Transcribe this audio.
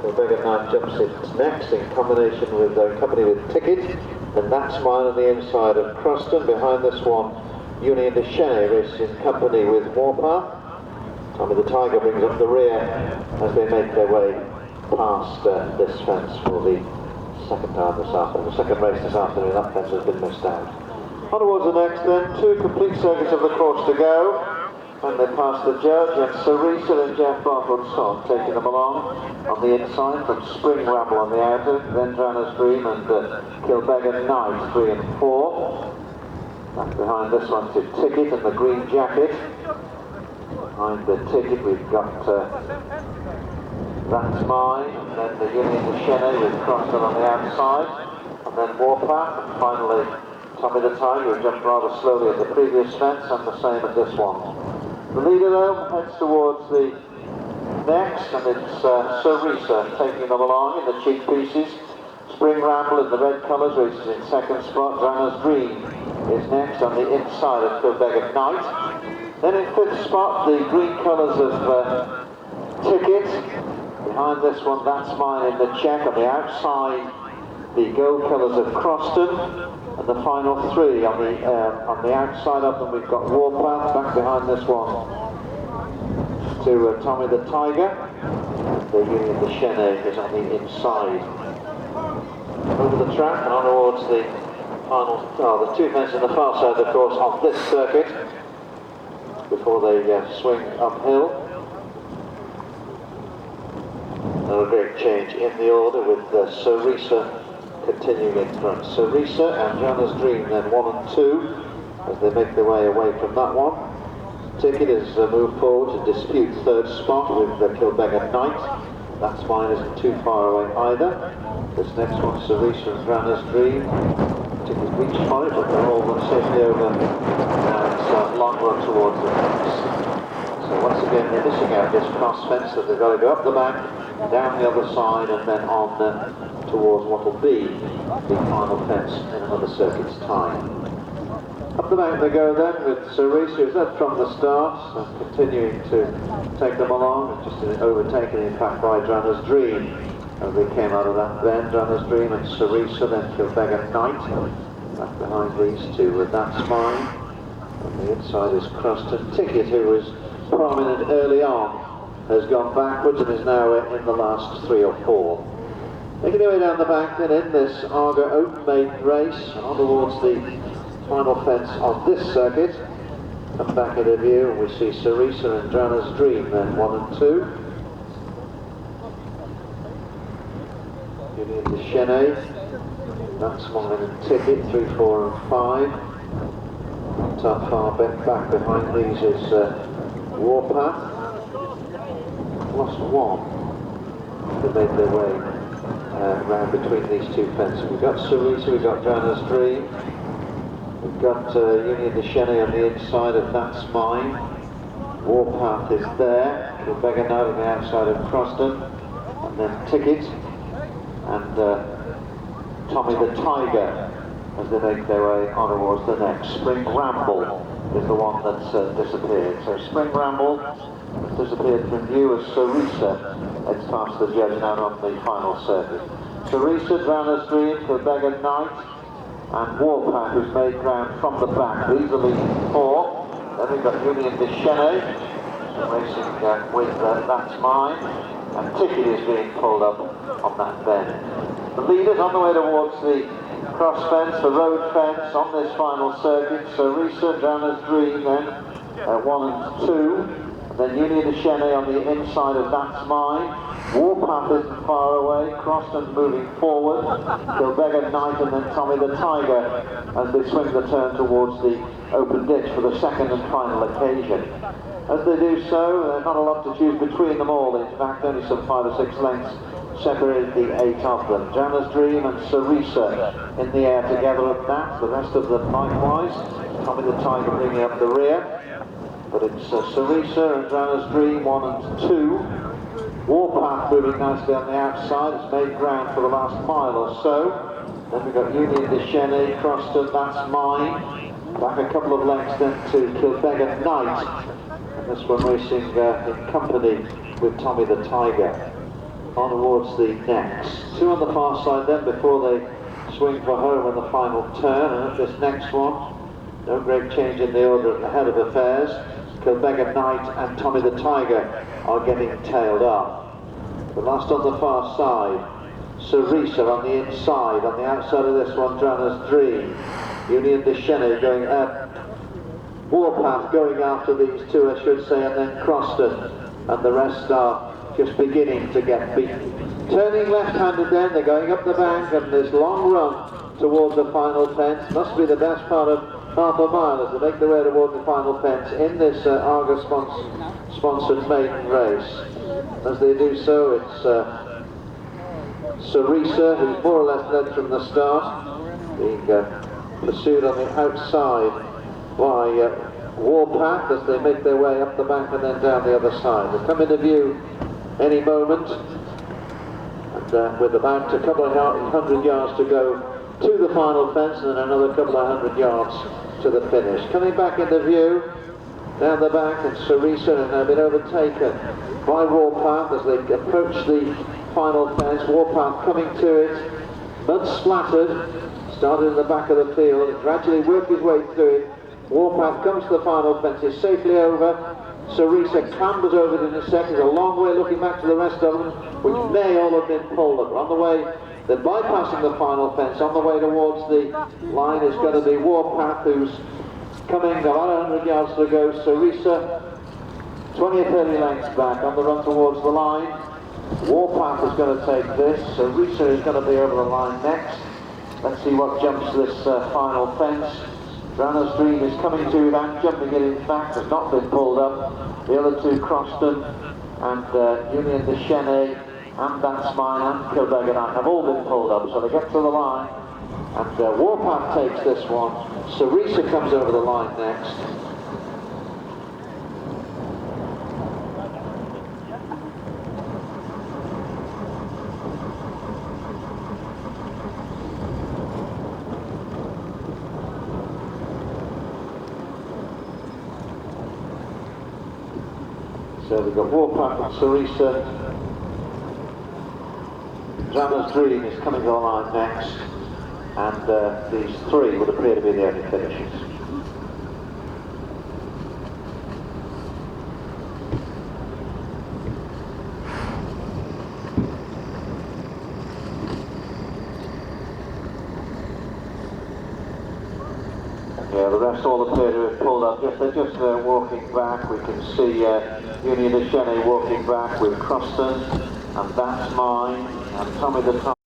Kilbeggan Knight jumps in next in combination with company with Ticket, and That's Mine on the inside of Croston. Behind this one, Union de Cheney races in company with Warpath. Tommy the Tiger brings up the rear as they make their way past this fence for the second time this afternoon, the second race this afternoon. That fence has been missed out. On towards the next then, 2 complete circuits of the course to go. And they pass the judge, and Sarisa and Jeff Bartlettson taking them along on the inside from Spring Ramble on the outer, then Drana's Dream and Kilbeggan Knight 3 and 4. Back behind this one to Ticket and the Green Jacket. Behind the Ticket we've got That's Mine, and then the Union de Cheney with Croston on the outside, and then Warpath, and finally Tommy the Tiger, who jumped rather slowly at the previous fence, and the same at this one. The leader though heads towards the next, and it's Sarisa taking them along in the cheek pieces. Spring Ramble in the red colours races in second spot. Drana's Dream is next on the inside of Kilbeggan Knight. Then in fifth spot, the green colours of Ticket. Behind this one, That's Mine in the check. On the outside, the gold colours of Croston. And the final 3 on the outside of them, we've got Warpath. Back behind this one to Tommy the Tiger. The Union de Cheney is on the inside. Over the track and on towards the final, the 2 fences on the far side of the course on this circuit before they swing uphill. Another great change in the order with Sarisa continuing in front. Sarisa and Drana's Dream then 1 and 2 as they make their way away from that one. Ticket has moved forward to dispute third spot with Kilbeggan Knight. That's Mine isn't too far away either. This next one, Sarisa and Drana's Dream. Ticket reached for it, but they're all safely over. Now it's a long run towards the fence. So once again they're missing out this cross fence, so they've got to go up the back, down the other side, and then on towards what will be the final fence in another circuit's time. Up the back they go then with Sarisa, who's led from the start, and continuing to take them along, just overtaken in fact by Drana's Dream. As they came out of that bend, Drana's Dream and Sarisa, then Kilbeggan Knight. Back behind these two with That's Mine. On the inside is Croston. Ticket, who was prominent early on, has gone backwards and is now in the last 3 or 4. Making their way down the back then in this Argo Open Maiden race, and on towards the final fence on this circuit. Come back into view and we see Sarisa and Drana's Dream then 1 and 2. Union de Cheney, That's Mine and Ticket 3, 4 and 5. Not far back behind these is Warpath. Lost 1. They made their way round between these 2 fences. We've got Sarisa, we've got Drana's Dream, we've got Union de Cheney on the inside of That's Mine. Warpath is there, Kilbeggan Knight on the outside of Croston, and then Ticket and Tommy the Tiger as they make their way on towards the next. Spring Ramble is the one that's disappeared. So Spring Ramble has disappeared from view as Sarisa heads past the judge now on the final circuit. Sarisa, Drana's Dream, Kilbeggan Knight, and Warpath, who's made ground from the back. These are leading 4. Then we've got Union de Cheney racing with That's Mine, and Ticket is being pulled up on that bend. The leaders on the way towards the cross fence, the road fence on this final circuit. Sarisa, Drana's Dream then 1 and 2. Then Union de Cheney on the inside of That's Mine. Warpath isn't far away. Croston moving forward. Kilbeggan Knight and then Tommy the Tiger as they swing the turn towards the open ditch for the second and final occasion. As they do so, there's not a lot to choose between them all. In fact, only some 5 or 6 lengths separated the 8 of them. Drana's Dream and Sarisa in the air together at that. The rest of them likewise. Tommy the Tiger bringing up the rear. But it's Sarisa and Drana's Dream 1 and 2. Warpath moving nicely on the outside. It's made ground for the last mile or so. Then we've got Union de Cheney, Croston, That's Mine. Back a couple of lengths then to Kilbeggan Knight. And this one racing in company with Tommy the Tiger. on towards the next. Two on the far side then before they swing for home in the final turn. And at this next one, no great change in the order at the head of affairs. Kilbeggan Knight and Tommy the Tiger are getting tailed up. The last on the far side, Cerisa on the inside. On the outside of this one, Drana's Dream. Union de Chene going up. Warpath going after these two, I should say, and then Croston. And the rest are just beginning to get beaten. Turning left-handed then, they're going up the bank, and this long run towards the final fence must be the best part of half a mile as they make their way towards the final fence in this Argus sponsored maiden race. As they do so, it's Cerisa, who's more or less led from the start, being pursued on the outside by Warpath as they make their way up the bank and then down the other side. They come into view any moment, and with about a couple of hundred yards to go to the final fence and then another couple of hundred yards to the finish. Coming back into view down the bank, and Cerisa has now been overtaken by Warpath as they approach the final fence. Warpath coming to it, mud splattered, started in the back of the field and gradually worked his way through it. Warpath comes to the final fence, is safely over. Cerisa clambers over it in a second, a long way looking back to the rest of them, which may all have been pulled up. On the way, they're bypassing the final fence. On the way towards the line is going to be Warpath, who's coming about 100 yards to go. Cerisa 20 or 30 lengths back on the run towards the line. Warpath is going to take this. Cerisa is going to be over the line next. Let's see what jumps this final fence. Drana's Dream is coming to it and jumping it in fact, has not been pulled up. The other two, Croston and Union de Chene and That's Mine and Kilbeggan Knight, have all been pulled up, so they get to the line and Warpath takes this one. Cerisa comes over the line next. So we've got Warpath and Cerisa. Drana's Dream is coming to the line next, and these three would appear to be the only finishers. Yeah, the rest all appear to have pulled up. They're just walking back. We can see Union de Chene walking back with Croston, and That's Mine, and Tommy the Tiger.